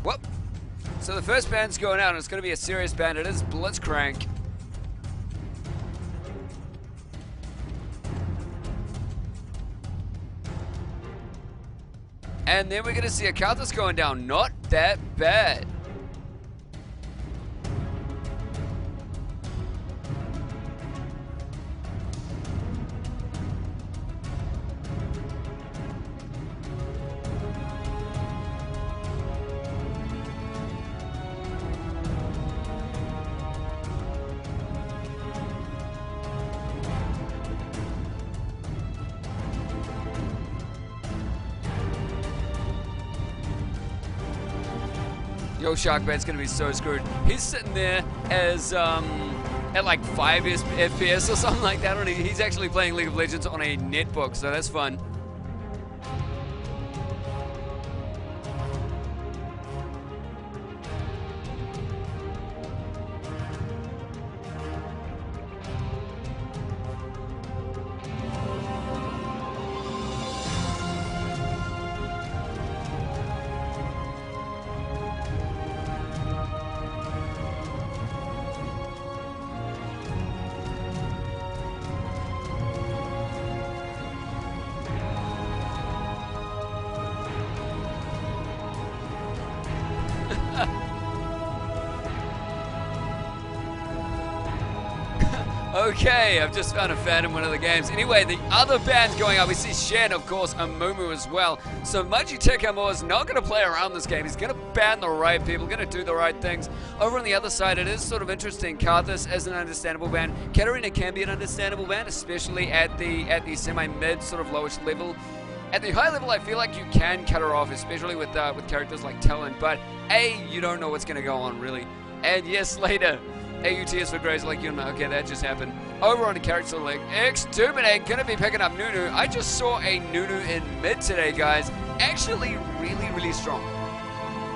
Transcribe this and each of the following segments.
Whoop. So the first band's going out, and it's going to be a serious band. It is Blitzcrank. And then we're going to see a Countess going down. Not that bad. Yo, Sharkbait's gonna be so screwed. He's sitting there as at like 5 FPS or something like that. He's actually playing League of Legends on a netbook, so that's fun. Okay, I've just found a fan in one of the games. Anyway, the other band's going up. We see Shen, of course, and Mumu as well. So Magitekamor is not going to play around this game. He's going to ban the right people, going to do the right things. Over on the other side, it is sort of interesting. Karthus is an understandable ban. Katarina can be an understandable ban, especially at the semi-mid, sort of lowish level. At the high level, I feel like you can cut her off, especially with characters like Talon. But A, you don't know what's going to go on, really. And yes, later. AUT is for Grays, like you know. Okay, that just happened. Over on the character select, Exterminate gonna be picking up Nunu. I just saw a Nunu in mid today, guys. Actually, really, really strong.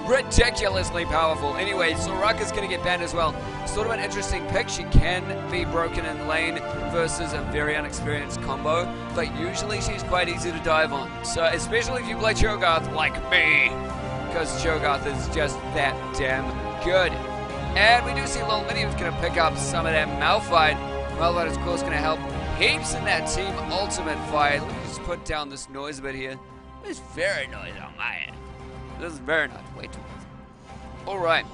Ridiculously powerful. Anyway, Soraka's gonna get banned as well. Sort of an interesting pick. She can be broken in lane versus a very unexperienced combo, but usually she's quite easy to dive on. So, especially if you play Cho'Gath like me, because Cho'Gath is just that damn good. And we do see Lil Minium's going to pick up some of that Malphite. Malphite, of course, going to help heaps in that team ultimate fight. Let me just put down this noise a bit here. It's very noisy on my end. This is very noisy. Way too noisy. Alright.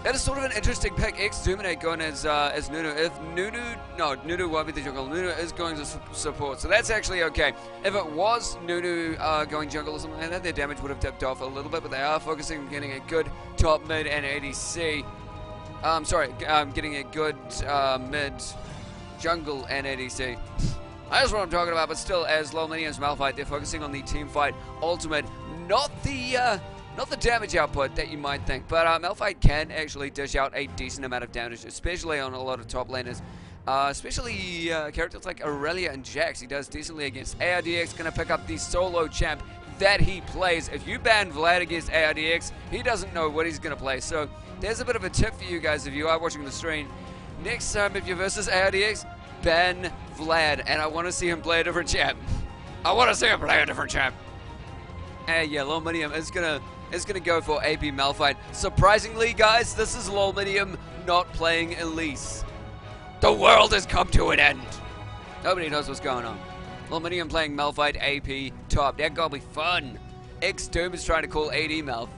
That is sort of an interesting pick. Exterminate going as Nunu. If Nunu won't be the jungle. Nunu is going to support, so that's actually okay. If it was Nunu going jungle or something like that, their damage would have dipped off a little bit, but they are focusing on getting a good top mid and ADC. Getting a good mid jungle and ADC. That's what I'm talking about, but still, as Lominium's Malphite, they're focusing on the team fight ultimate, not the damage output that you might think, but Malphite can actually dish out a decent amount of damage, especially on a lot of top laners. Especially characters like Aurelia and Jax. He does decently against ARDX, going to pick up the solo champ that he plays. If you ban Vlad against ARDX, he doesn't know what he's going to play. So there's a bit of a tip for you guys if you are watching the stream. Next time, if you're versus ARDX, ban Vlad, and I want to see him play a different champ. I want to see him play a different champ. And yeah, Lominium is gonna go for AP Malphite. Surprisingly, guys, this is Lominium not playing Elise. The world has come to an end. Nobody knows what's going on. Lominium playing Malphite AP top. That gonna be fun. X-Doom is trying to call AD Malph.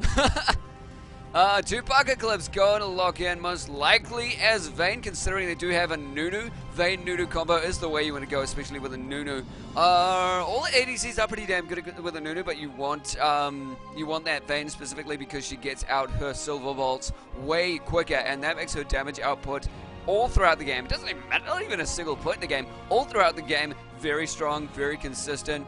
2 Parker clips going to lock in, most likely as Vayne, considering they do have a Nunu. Vayne-Nunu combo is the way you want to go, especially with a Nunu. All the ADCs are pretty damn good with a Nunu, but you want that Vayne specifically because she gets out her Silver Bolts way quicker, and that makes her damage output all throughout the game. It doesn't even matter, not even a single point in the game. All throughout the game, very strong, very consistent.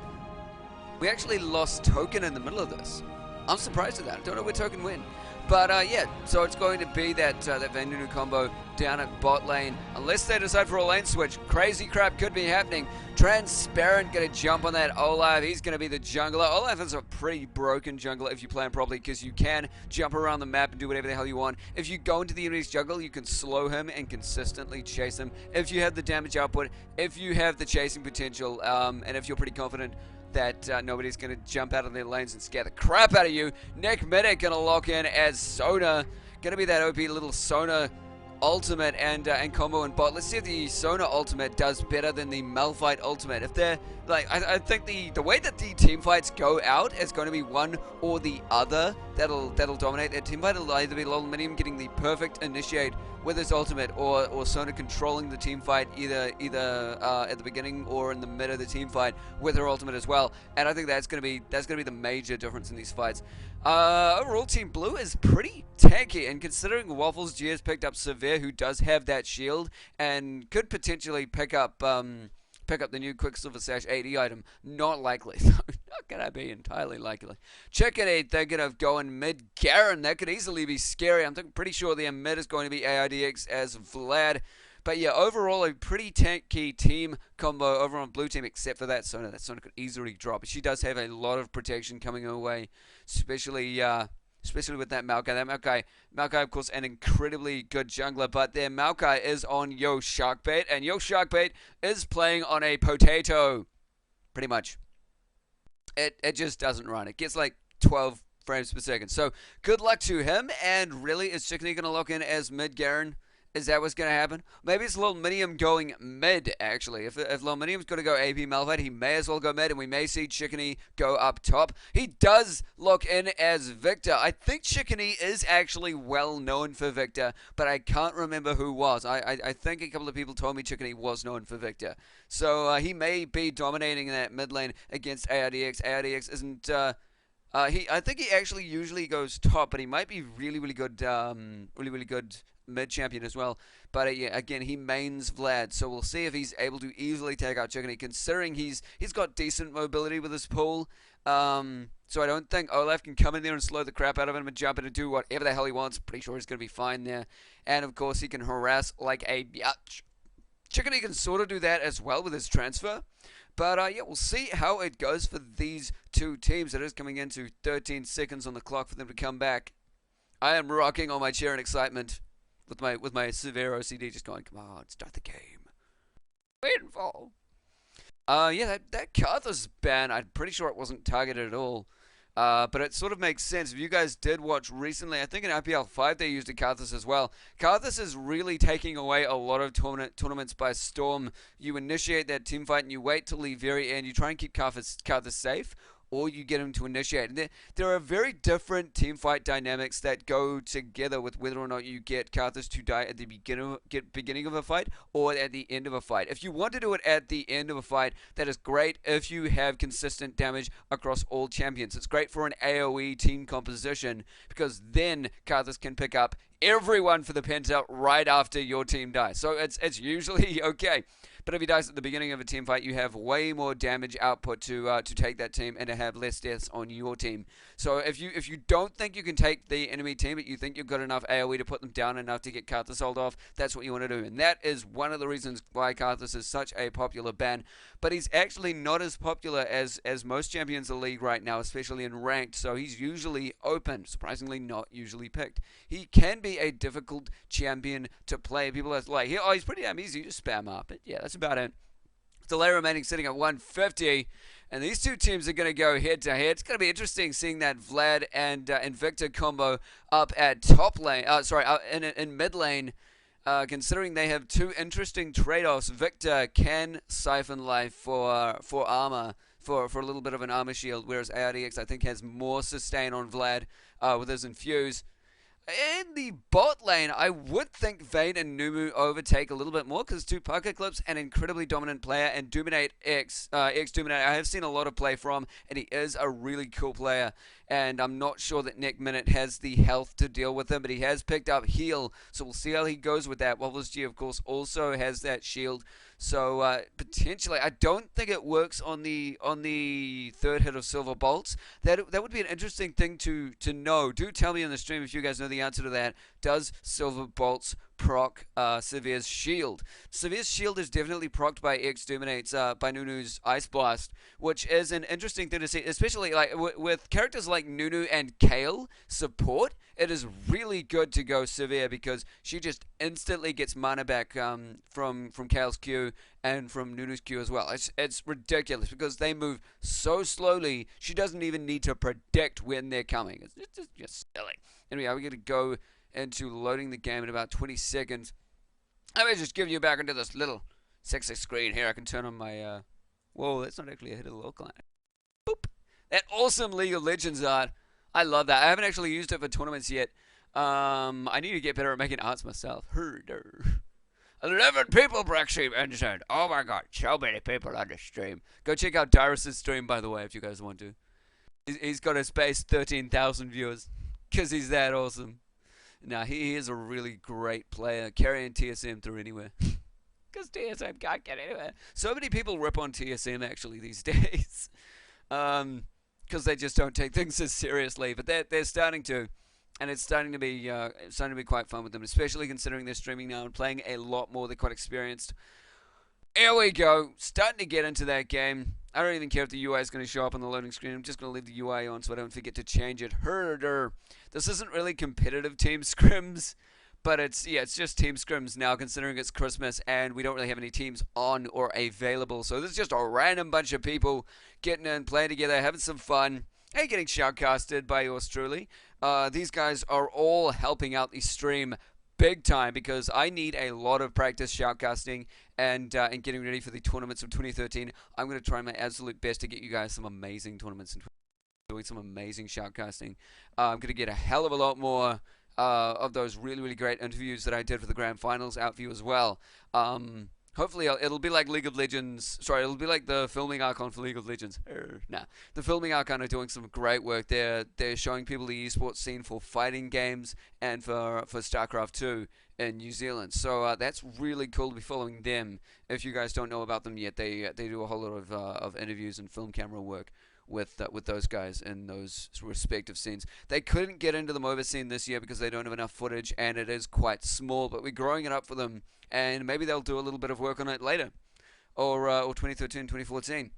We actually lost Token in the middle of this. I'm surprised at that. I don't know where Token went. But yeah, so it's going to be that Vayne Nunu combo down at bot lane. Unless they decide for a lane switch, crazy crap could be happening. Transparent going to jump on that Olaf. He's going to be the jungler. Olaf is a pretty broken jungler if you play him properly, because you can jump around the map and do whatever the hell you want. If you go into the enemy's jungle, you can slow him and consistently chase him. If you have the damage output, if you have the chasing potential, and if you're pretty confident that nobody's going to jump out of their lanes and scare the crap out of you. Nick Minnick going to lock in as Sona. Going to be that OP little Sona ultimate and combo and bot. Let's see if the Sona ultimate does better than the Malphite ultimate. If they're like, I think the way that the team fights go out is going to be one or the other that'll dominate. That team fight will either be Lolminium getting the perfect initiate with his ultimate, or Sona controlling the team fight either at the beginning or in the mid of the team fight with her ultimate as well. And I think that's gonna be the major difference in these fights. Overall, Team Blue is pretty tanky, and considering Waffles G has picked up Severe, who does have that shield and could potentially pick up the new Quicksilver Sash 80 item. Not likely, though. Not gonna be entirely likely. Chicken Eat, they're gonna go in mid Garen. That could easily be scary. I'm pretty sure their mid is going to be AIDX as Vlad. But yeah, overall, a pretty tanky team combo over on blue team, except for that Sona. That Sona could easily drop. But she does have a lot of protection coming her way, especially with that Maokai. That Maokai, of course, an incredibly good jungler, but their Maokai is on Yo Sharkbait, and Yo Sharkbait is playing on a potato, pretty much. It just doesn't run. It gets like 12 frames per second. So good luck to him, and really, is Chickeny going to lock in as mid Garen? Is that what's going to happen? Maybe it's Lolminium going mid, actually. If Lolminium's going to go AP Malphite, he may as well go mid, and we may see Chickeny go up top. He does lock in as Victor. I think Chickeny is actually well known for Victor, but I can't remember who was. I think a couple of people told me Chickeny was known for Victor. So he may be dominating that mid lane against ARDX. ARDX isn't... I think he actually usually goes top, but he might be really good, really good mid champion as well. But yeah, again, he mains Vlad, so we'll see if he's able to easily take out Chickeny, considering he's got decent mobility with his pull. So I don't think Olaf can come in there and slow the crap out of him and jump in and do whatever the hell he wants. Pretty sure he's going to be fine there. And of course, he can harass like a biatch. Chickeny can sort of do that as well with his transfer. But yeah, we'll see how it goes for these two teams. It is coming into 13 seconds on the clock for them to come back. I am rocking on my chair in excitement with my severe OCD, just going, come on, start the game. Waiting for. Yeah, that Karthus ban, I'm pretty sure it wasn't targeted at all. But it sort of makes sense. If you guys did watch recently, I think in IPL 5 they used a Karthus as well. Karthus is really taking away a lot of tournaments by storm. You initiate that team fight and you wait till the very end. You try and keep Karthus safe, or you get him to initiate. And there are very different team fight dynamics that go together with whether or not you get Karthus to die at the beginning of a fight or at the end of a fight. If you want to do it at the end of a fight, that is great if you have consistent damage across all champions. It's great for an AoE team composition, because then Karthus can pick up everyone for the penta right after your team dies. So it's usually okay. But if he dies at the beginning of a team fight, you have way more damage output to take that team and to have less deaths on your team. So if you don't think you can take the enemy team, but you think you've got enough AoE to put them down enough to get Karthus sold off, that's what you want to do. And that is one of the reasons why Karthus is such a popular ban. But he's actually not as popular as most champions of the league right now, especially in ranked. So he's usually open, surprisingly not usually picked. He can be a difficult champion to play. People are like, oh, he's pretty damn easy, you just spam up. But yeah, that's about it. Delay remaining sitting at 150, and these two teams are going to go head to head. It's going to be interesting seeing that Vlad and Victor combo up at top lane. In mid lane. Considering they have two interesting trade-offs. Victor can siphon life for armor, for a little bit of an armor shield, whereas ARDX I think has more sustain on Vlad with his infuse. In the bot lane, I would think Vayne and Numu overtake a little bit more, because two Pucker Clips, an incredibly dominant player, and Dominate X Dominate I have seen a lot of play from, and he is a really cool player. And I'm not sure that Nick Minute has the health to deal with him, but he has picked up heal, so we'll see how he goes with that. Waffles G, of course, also has that shield, so potentially, I don't think it works on the third hit of Silver Bolts. That would be an interesting thing to know. Do tell me in the stream if you guys know the answer to that. Does Silver Bolts proc Severe's shield. Severe's shield is definitely procced by Exterminate's, by Nunu's Ice Blast, which is an interesting thing to see, especially like with characters like Nunu and Kale support. It is really good to go Severe because she just instantly gets mana back from Kale's Q and from Nunu's Q as well. It's ridiculous because they move so slowly. She doesn't even need to predict when they're coming. It's just silly. Anyway, we're going to go into loading the game in about 20 seconds. Let me just give you back into this little sexy screen here. I can turn on my, whoa, that's not actually a hit of the local line. Boop. That awesome League of Legends art. I love that. I haven't actually used it for tournaments yet. I need to get better at making arts myself. 11 people, Braxy entered. Oh my god, so many people on the stream. Go check out Dyrus' stream, by the way, if you guys want to. He's got a space 13,000 viewers. Because he's that awesome. Now, he is a really great player, carrying TSM through anywhere. Because TSM can't get anywhere. So many people rip on TSM, actually, these days. Because they just don't take things as seriously. But they're starting to. And it's starting to be quite fun with them. Especially considering they're streaming now and playing a lot more. They're quite experienced. Here we go. Starting to get into that game. I don't even care if the UI is going to show up on the loading screen. I'm just going to leave the UI on so I don't forget to change it. This isn't really competitive team scrims, but it's just team scrims now considering it's Christmas and we don't really have any teams on or available. So this is just a random bunch of people getting in, playing together, having some fun, and getting shoutcasted by yours truly. These guys are all helping out the stream big time because I need a lot of practice shoutcasting and getting ready for the tournaments of 2013. I'm going to try my absolute best to get you guys some amazing tournaments and doing some amazing shoutcasting. I'm going to get a hell of a lot more of those really, really great interviews that I did for the grand finals out for you as well. Hopefully it'll be like League of Legends. Sorry, it'll be like the filming icon for League of Legends. The filming icon are doing some great work. They're showing people the esports scene for fighting games and for StarCraft 2 in New Zealand. So that's really cool to be following them. If you guys don't know about them yet, they do a whole lot of interviews and film camera work with those guys in those respective scenes. They couldn't get into the MOBA scene this year because they don't have enough footage and it is quite small, but we're growing it up for them and maybe they'll do a little bit of work on it later or 2013, 2014.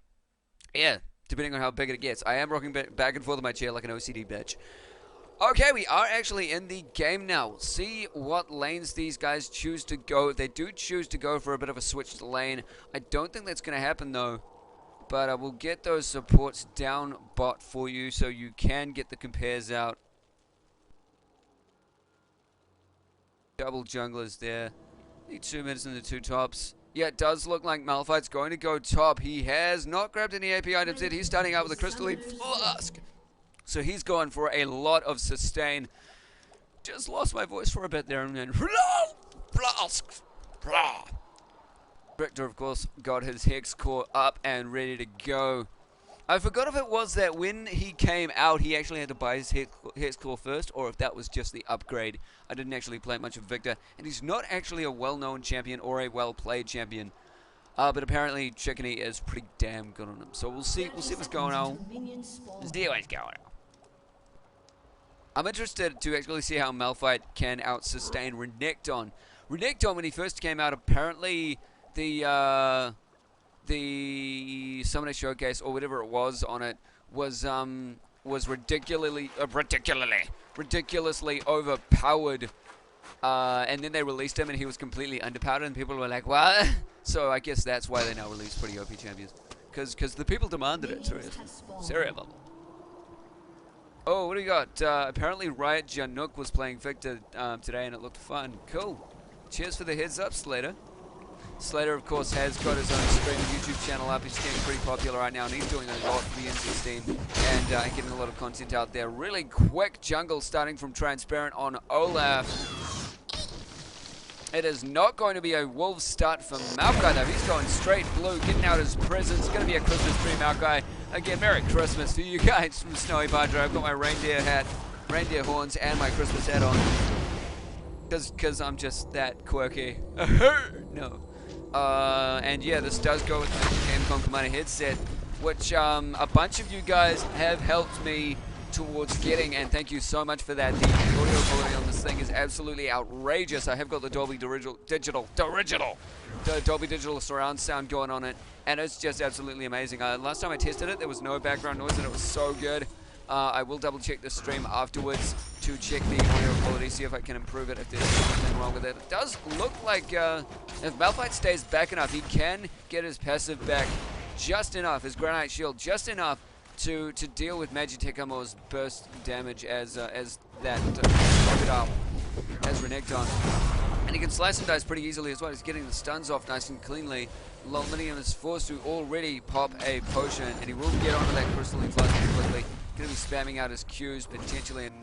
Yeah, depending on how big it gets. I am rocking back and forth in my chair like an OCD bitch. Okay, we are actually in the game now. We'll see what lanes these guys choose to go. If they do choose to go for a bit of a switched lane, I don't think that's going to happen though. But I will get those supports down bot for you so you can get the compares out. Double junglers there. Need 2 minutes in the 2 tops. Yeah, it does look like Malphite's going to go top. He has not grabbed any AP items yet. He's starting out with a Crystalline Flask. So he's going for a lot of sustain. Just lost my voice for a bit there and then. Flask. Victor, of course, got his Hex Core up and ready to go. I forgot if it was that when he came out, he actually had to buy his Hex Core first, or if that was just the upgrade. I didn't actually play much of Victor, and he's not actually a well-known champion or a well-played champion. But apparently, Chickeny is pretty damn good on him. So we'll see what's going on. Let's see what's going on. I'm interested to actually see how Malphite can out-sustain Renekton. Renekton, when he first came out, apparently the Summoner Showcase or whatever it was on it was ridiculously overpowered, and then they released him and he was completely underpowered and people were like, what? So I guess that's why they now release pretty OP champions, because the people demanded it. Seriously. Oh, what do we got? Apparently Riot Janook was playing Victor today and it looked fun. Cool. Cheers for the heads up, Slater. Slater, of course, has got his own stream and YouTube channel up. He's getting pretty popular right now, and he's doing a lot for the N16 and getting a lot of content out there. Really quick jungle starting from Transparent on Olaf. It is not going to be a Wolves start for Maokai, though. He's going straight blue, getting out his presents. It's going to be a Christmas tree, Maokai. Again, Merry Christmas to you guys from Snowypadre. I've got my reindeer hat, reindeer horns, and my Christmas hat on. Because I'm just that quirky. No. And yeah, this does go with the Gamecom Commander headset, which a bunch of you guys have helped me towards getting, and thank you so much for that. The audio quality on this thing is absolutely outrageous. I have got the Dolby Digital surround sound going on it, and it's just absolutely amazing. Last time I tested it, there was no background noise, and it was so good. I will double check the stream afterwards to check the audio quality, see if I can improve it if there's anything wrong with it. It does look like if Malphite stays back enough, he can get his passive back just enough, his Granite Shield, just enough to deal with Magitech Amor's burst damage as that Crocodile has Renekton. And he can slice and dice pretty easily as well. He's getting the stuns off nice and cleanly. Lominium is forced to already pop a potion, and he will get onto that Crystalline Flask pretty quickly. Going to be spamming out his Qs potentially and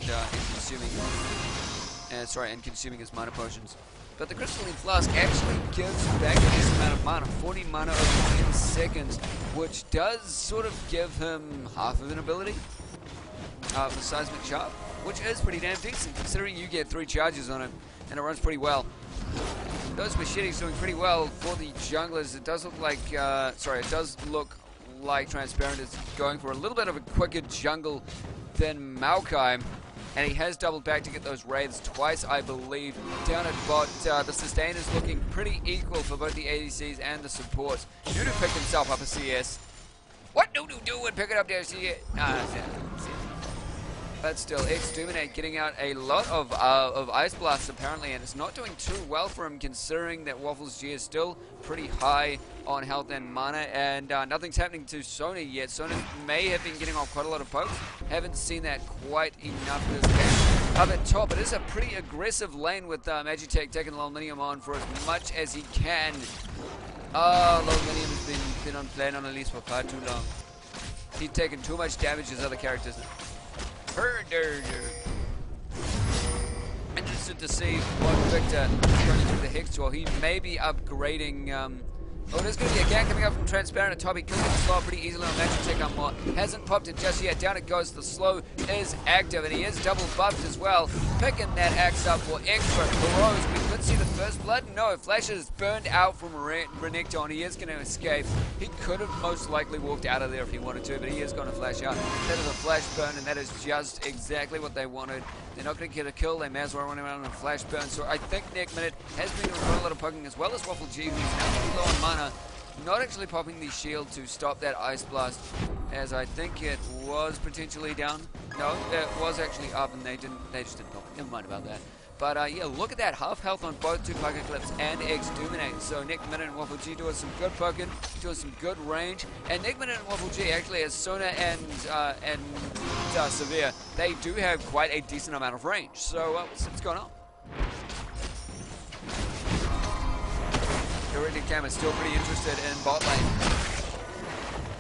consuming his mana potions. But the Crystalline Flask actually gives back a decent amount of mana, 40 mana over 10 seconds, which does sort of give him half of an ability for Seismic Sharp, which is pretty damn decent considering you get 3 charges on it, and it runs pretty well. Those machetes doing pretty well for the junglers. It does look like, Transparent is going for a little bit of a quicker jungle than Maokai, and he has doubled back to get those wraiths twice, I believe. Down at bot, the sustain is looking pretty equal for both the ADCs and the supports. Nudu picked himself up a CS. What Nudu doing? Pick it up there, CS. But still, Exterminate getting out a lot of Ice Blasts apparently, and it's not doing too well for him considering that Waffles G is still pretty high on health and mana, and nothing's happening to Sona yet. Sona may have been getting off quite a lot of pokes. Haven't seen that quite enough this game. Up at top, it is a pretty aggressive lane with Magitech taking Lominium on for as much as he can. Lominium has been on plan on Elise for far too long. He's taken too much damage as other characters. Interested to see what Victor is going to do with the Hex Tool. He may be upgrading. There's going to be a gank coming up from Transparent at top. He could get the slow pretty easily on Magitech Amor. Hasn't popped it just yet. Down it goes. The slow is active, and he is double buffed as well. Picking that axe up for extra throws. We could see the first blood. No, Flash is burned out from Renekton. He is going to escape. He could have most likely walked out of there if he wanted to, but he is going to flash out. That is a flash burn, and that is just exactly what they wanted. They're not going to get a kill. They may as well run around on a flash burn. So I think Nick Minute has been doing a lot of poking as well as Waffle G, who's now pretty low on mana. Not actually popping the shield to stop that Ice Blast, as I think it was potentially down. No, it was actually up, and they just didn't pop it. Never mind about that. But yeah, look at that, half health on both 2 Pocket Clips and Exterminate. So Nick Minute and Waffle G doing some good poking, doing some good range. And Nick Minute and Waffle G actually, as Sona and Severe, they do have quite a decent amount of range. So what's going on? The Reindeer Cam is still pretty interested in bot lane.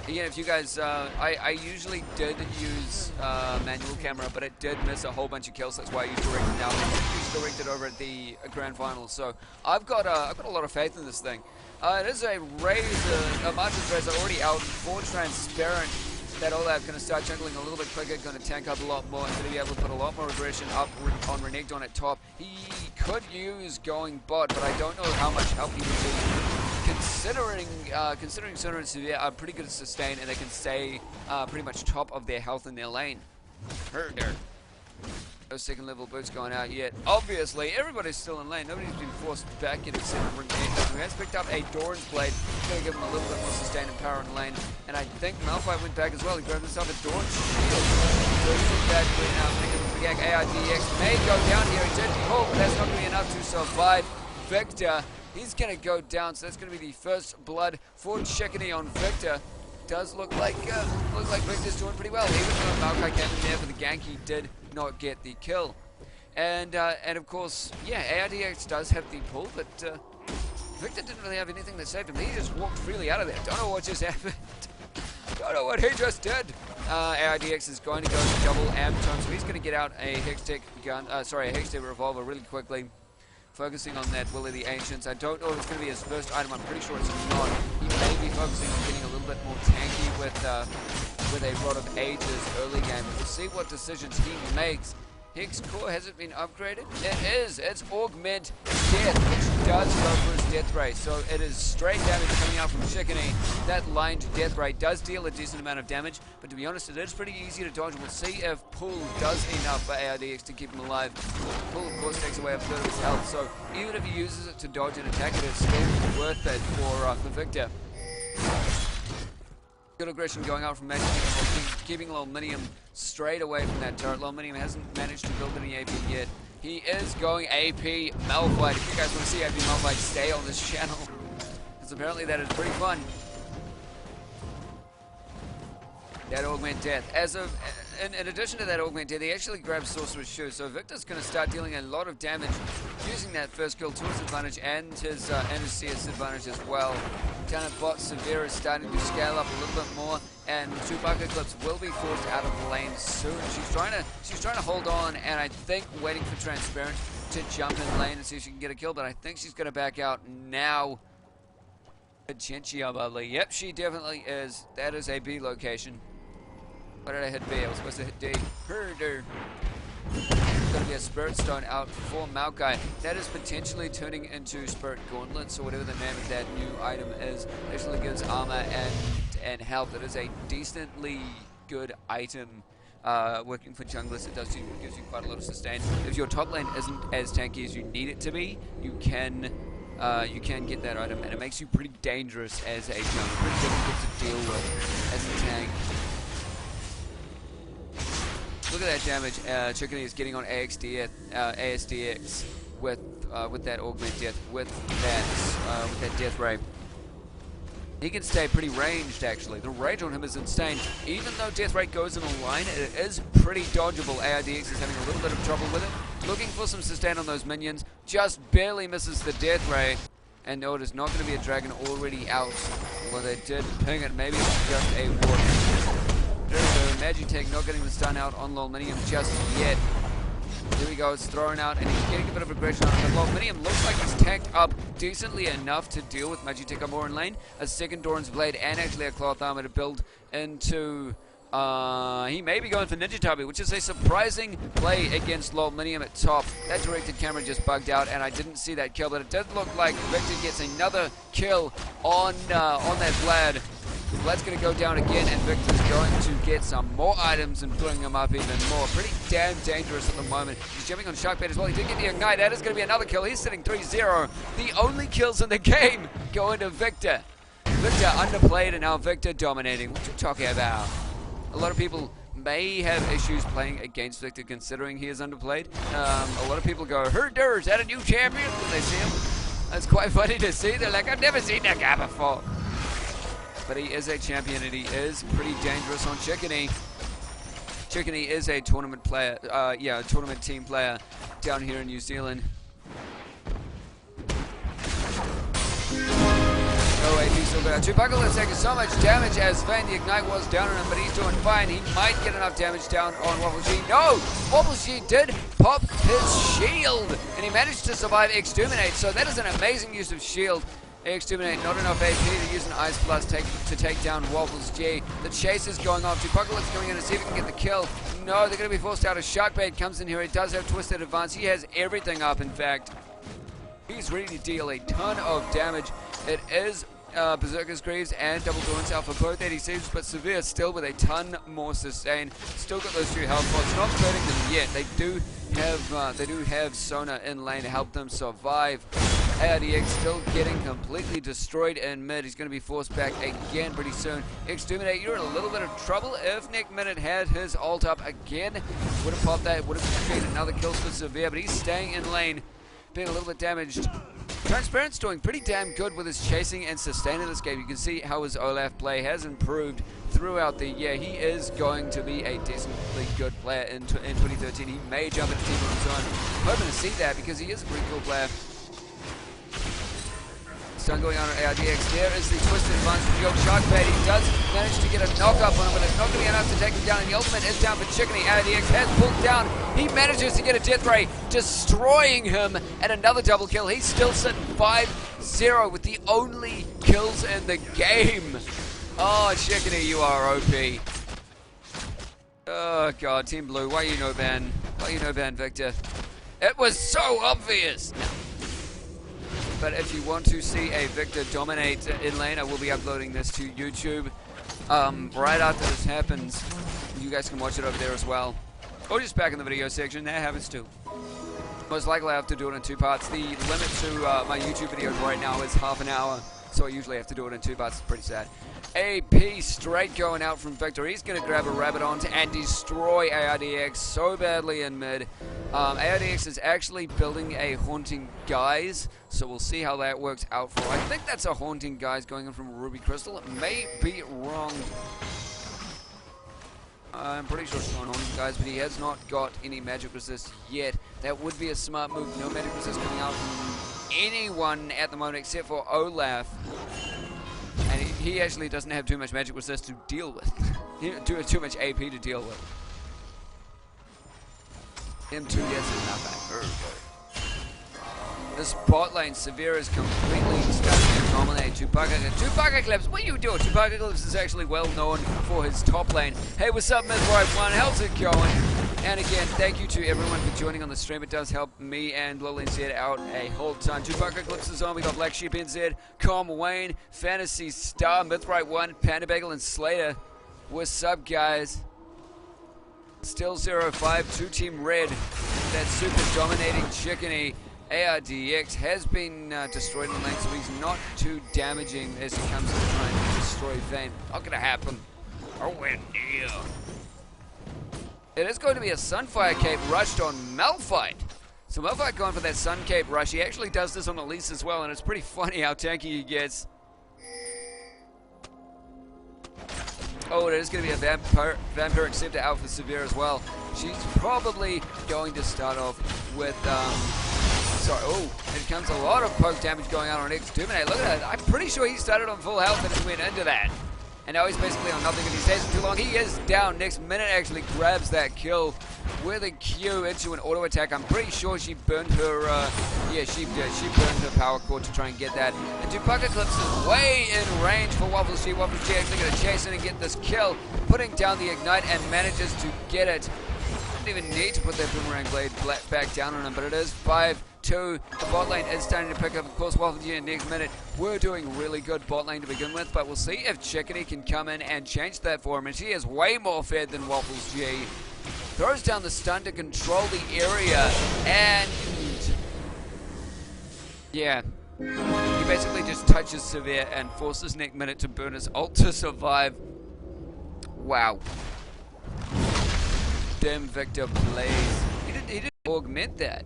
Again, if you guys, I usually did use manual camera, but it did miss a whole bunch of kills. That's why I used directed now. I used directed over at the grand final. So I've got a lot of faith in this thing. It is a Razor, a Martin's Razor already out for Transparent. That all out going to start jungling a little bit quicker, going to tank up a lot more, and going to be able to put a lot more aggression up on Renekton at top. He could use going bot, but I don't know how much help he would be. Considering Sona and Severe are pretty good at sustain, and they can stay pretty much top of their health in their lane. No second level boots going out yet. Obviously, everybody's still in lane. Nobody's been forced back into second Renekton, who has picked up a Doran's Blade. Going to give him a little bit more sustain and power in lane. And I think Malphite went back as well. He grabbed himself a Doran's Shield. First took that win out. AIDX may go down here. He did pull, but that's not going to be enough to survive Victor. He's going to go down, so that's going to be the first blood for Chickadee on Victor. Does look like Victor's doing pretty well. Even though Maokai came in there for the gank, he did not get the kill. And of course, yeah, AIDX does have the pull, but Victor didn't really have anything that saved him. He just walked freely out of there. Don't know what just happened. Don't know what he just did. AIDX is going to go to double amp tone, so he's going to get out a Hextech gun, a Hextech revolver really quickly. Focusing on that Will of the Ancients. I don't know if it's going to be his first item. I'm pretty sure it's not. He may be focusing on getting a little bit more tanky with a Rod of Ages early game. We'll see what decisions he makes. Hex Core hasn't been upgraded. It is. It's Augment Death, which does go for his death ray, so it is straight damage coming out from Chickeny. That lined death ray does deal a decent amount of damage, but to be honest, it is pretty easy to dodge. We'll see if Pool does enough for ARDX to keep him alive. Pool, of course, takes away a third of his health, so even if he uses it to dodge and attack, it is still worth it for Victor. Good aggression going out from Magic, keeping Lolminium straight away from that turret. Lolminium hasn't managed to build any AP yet. He is going AP Malphite. If you guys want to see AP Malphite, stay on this channel, because apparently that is pretty fun. That Augment Death. In addition to that Augment Death, he actually grabs Sorcerer's Shoe, so Victor's going to start dealing a lot of damage using that first kill to his advantage and his CS advantage as well. Down at bot, Severe is starting to scale up a little bit more, and Chewbacca Clips will be forced out of the lane soon. She's trying to hold on, and I think waiting for Transparent to jump in lane and see if she can get a kill, but I think she's going to back out now. Chinchilla, yep, she definitely is. That is a B location. Why did I hit B? I was supposed to hit D. Herder. There's going to be a Spirit Stone out for Maokai. That is potentially turning into Spirit Gauntlets, or whatever the name of that new item is. It actually gives armor and health. It is a decently good item. Working for junglers, it gives you quite a lot of sustain. If your top lane isn't as tanky as you need it to be, you can get that item, and it makes you pretty dangerous as a jungler. Pretty difficult to deal with as a tank. Look at that damage Chickeny is getting on ASDX with that Augment Death, with that Death Ray. He can stay pretty ranged, actually. The range on him is insane. Even though Death Ray goes in a line, it is pretty dodgeable. ARDX is having a little bit of trouble with it. Looking for some sustain on those minions. Just barely misses the Death Ray. And no, it is not going to be a dragon already out. Well, they did ping it. Maybe it's just a ward. Magitech not getting the stun out on Lolminium just yet. Here we go, it's thrown out, and he's getting a bit of aggression on it. Lolminium looks like he's tanked up decently enough to deal with Magitech more in lane. A second Doran's Blade and actually a Cloth Armor to build into... he may be going for Ninja Tabi, which is a surprising play against Lolminium at top. That directed camera just bugged out, and I didn't see that kill, but it did look like Victor gets another kill on that Vlad. Vlad's going to go down again, and Victor's going to get some more items and pulling him up even more. Pretty damn dangerous at the moment. He's jumping on Shark Bait as well. He did get the Ignite. That is going to be another kill. He's sitting 3-0. The only kills in the game go into Victor. Victor underplayed, and now Victor dominating. What you talking about? A lot of people may have issues playing against Victor considering he is underplayed. A lot of people go, Herder, is that a new champion? When they see him. That's quite funny to see. They're like, I've never seen that guy before. But he is a champion, and he is pretty dangerous on Chickeny. Chickeny is a tournament player, a tournament team player down here in New Zealand. No AP still good. Chewbacca is taking so much damage as Vayne. The Ignite was down on him, but he's doing fine. He might get enough damage down on Wobble G. No! Wobble G did pop his shield, and he managed to survive Exterminate, so that is an amazing use of shield. Exterminate, not enough AP to use an Ice Blast to take down Wobbles G. The chase is going on. Chewbacca going in to see if he can get the kill. No, they're going to be forced out. A Sharkbait comes in here. He does have Twisted Advance. He has everything up, in fact. He's ready to deal a ton of damage. It is Berserker's Greaves and Double Dawn's out for both 80 saves, but Severe still with a ton more sustain. Still got those 2 health pods. Not burning them yet. They do have Sona in lane to help them survive. ARDX still getting completely destroyed in mid. He's going to be forced back again pretty soon. Exterminate, you're in a little bit of trouble. If Nick Minute had his ult up again, would have popped that, would have created another kill for Severe, but he's staying in lane, being a little bit damaged. Transparent's doing pretty damn good with his chasing and sustain in this game. You can see how his Olaf play has improved throughout the year. He is going to be a decently good player in 2013. He may jump into team of his own. I'm hoping to see that because he is a pretty cool player. Stun going on ARDX. There is the Twisted Advance from the old Sharkbait. He does manage to get a knock up on him, but it's not going to be enough to take him down. And the ultimate is down for Chickeny. ARDX has pulled down. He manages to get a Death Ray, destroying him, and another double kill. He's still sitting 5-0 with the only kills in the game. Oh, Chickeny, you are OP. Oh, God, Team Blue, why you no ban? Why you no ban Victor? It was so obvious. But if you want to see a Victor dominate in lane, I will be uploading this to YouTube right after this happens. You guys can watch it over there as well. Or just back in the video section, that happens too. Most likely I have to do it in 2 parts. The limit to my YouTube videos right now is half an hour, so I usually have to do it in 2 parts. It's pretty sad. AP straight going out from Victor. He's going to grab a rabbit onto and destroy ARDX so badly in mid. ARDX is actually building a Haunting Guise, so we'll see how that works out for him. I think that's a Haunting Guise going in from Ruby Crystal. It may be wrong. I'm pretty sure it's not Haunting Guise, but he has not got any magic resist yet. That would be a smart move. No magic resist coming out from anyone at the moment except for Olaf. And he actually doesn't have too much magic resist to deal with. too much AP to deal with. M2 yes is nothing. This bot lane, Severe is completely starting to dominate. Chewbacca Eclipse, what are you doing? Chewbacca Eclipse is actually well known for his top lane. Hey, what's up, Mythright1? How's it going? And again, thank you to everyone for joining on the stream. It does help me and Lil NZ out a whole ton. Chewbacca Eclipse is on. We got Black Sheep NZ, Com Wayne, Fantasy Star, Mythright1, Panda Bagel, and Slater. What's up, guys? Still 0-5, 2 Team Red. That super dominating Chickeny. ARDX has been destroyed in lane, so he's not too damaging as he comes to trying to destroy Vayne. Not gonna happen. Nowhere near. It is going to be a Sunfire Cape rushed on Malphite. So Malphite going for that Sun Cape rush. He actually does this on Elise as well, and it's pretty funny how tanky he gets. Oh, it is going to be a Vampiric Scepter out for Severe as well. She's probably going to start off with, sorry, oh, it comes a lot of poke damage going on Exterminate. Look at that. I'm pretty sure he started on full health and just went into that. And now he's basically on nothing if he stays for too long. He is down. Next minute actually grabs that kill with a Q into an auto attack. I'm pretty sure she burned her, yeah, she did. She burned her power cord to try and get that. And Chewbacca Eclipse is way in range for Waffles G. Waffles G actually going to chase in and get this kill, putting down the Ignite and manages to get it. Didn't even need to put that Boomerang Blade back down on him, but it is 5-2. The bot lane is starting to pick up. Of course, Waffle G in next minute. We're doing really good bot lane to begin with, but we'll see if Chickeny can come in and change that for him. And she is way more fed than Waffles G. Throws down the stun to control the area, and yeah, he basically just touches Severe and forces next minute to burn his ult to survive. Wow. Damn Victor plays. He didn't augment that.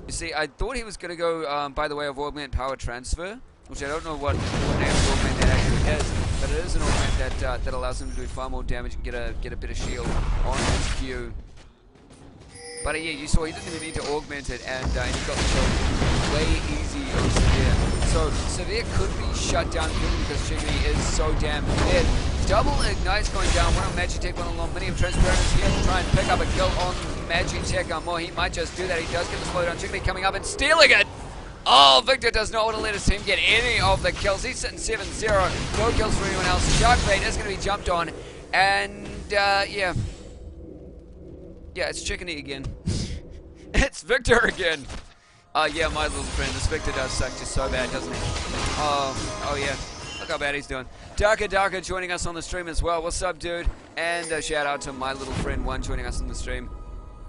You see, I thought he was going to go by the way of augment power transfer, which I don't know what name of augment that actually is, but it is an augment that allows him to do far more damage and get a bit of shield on his Q. But yeah, you saw he didn't even need to augment it, and he got the kill way easy on Severe. So Severe could be shut down quickly because Chickeny is so damn dead. Double Ignites going down, one on Magitech, one on Mini of Transparent is here to try and pick up a kill on Magitech. More, he might just do that. He does get the slowdown. Chickeny coming up and stealing it. Oh, Victor does not want to let his team get any of the kills. He's sitting 7-0. No kills for anyone else. Sharkbait is going to be jumped on. And, yeah. Yeah, it's Chickeny again. It's Victor again. Yeah, my little friend. This Victor does suck just so bad, doesn't he? Oh yeah. Look how bad he's doing. Darker joining us on the stream as well. What's up, dude? And a shout out to my little friend One joining us on the stream.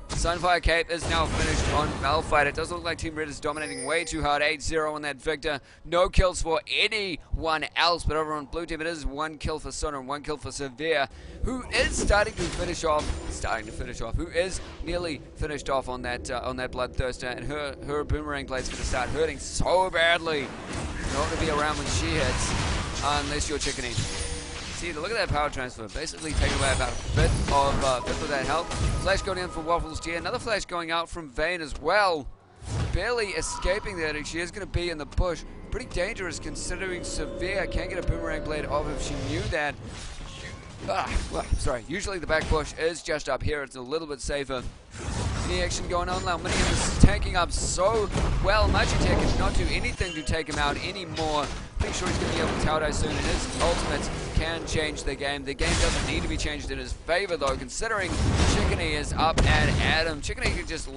Sunfire Cape is now finished on Malphite. It does look like Team Red is dominating way too hard. 8-0 on that Victor. No kills for anyone else, but over on Blue Team it is 1 kill for Sonar and 1 kill for Severe, who is starting to finish off, who is nearly finished off on that Bloodthirster, and her Boomerang Blade's going to start hurting so badly. Not going to be around when she hits, unless you're Chickeny. See, look at that power transfer. Basically taking away about a fifth of that health. Flash going in for Waffles G. Another flash going out from Vayne as well. Barely escaping that. She is going to be in the bush. Pretty dangerous considering Severe can't get a Boomerang Blade off if she knew that. Sorry. Usually the back bush is just up here. It's a little bit safer. Any action going on now. Minion is tanking up so well. Magitech cannot do anything to take him out anymore. Pretty sure he's going to be able to tower die soon, and his ultimates can change the game. The game doesn't need to be changed in his favor, though, considering Chickeny is up and at him. Chickeny can just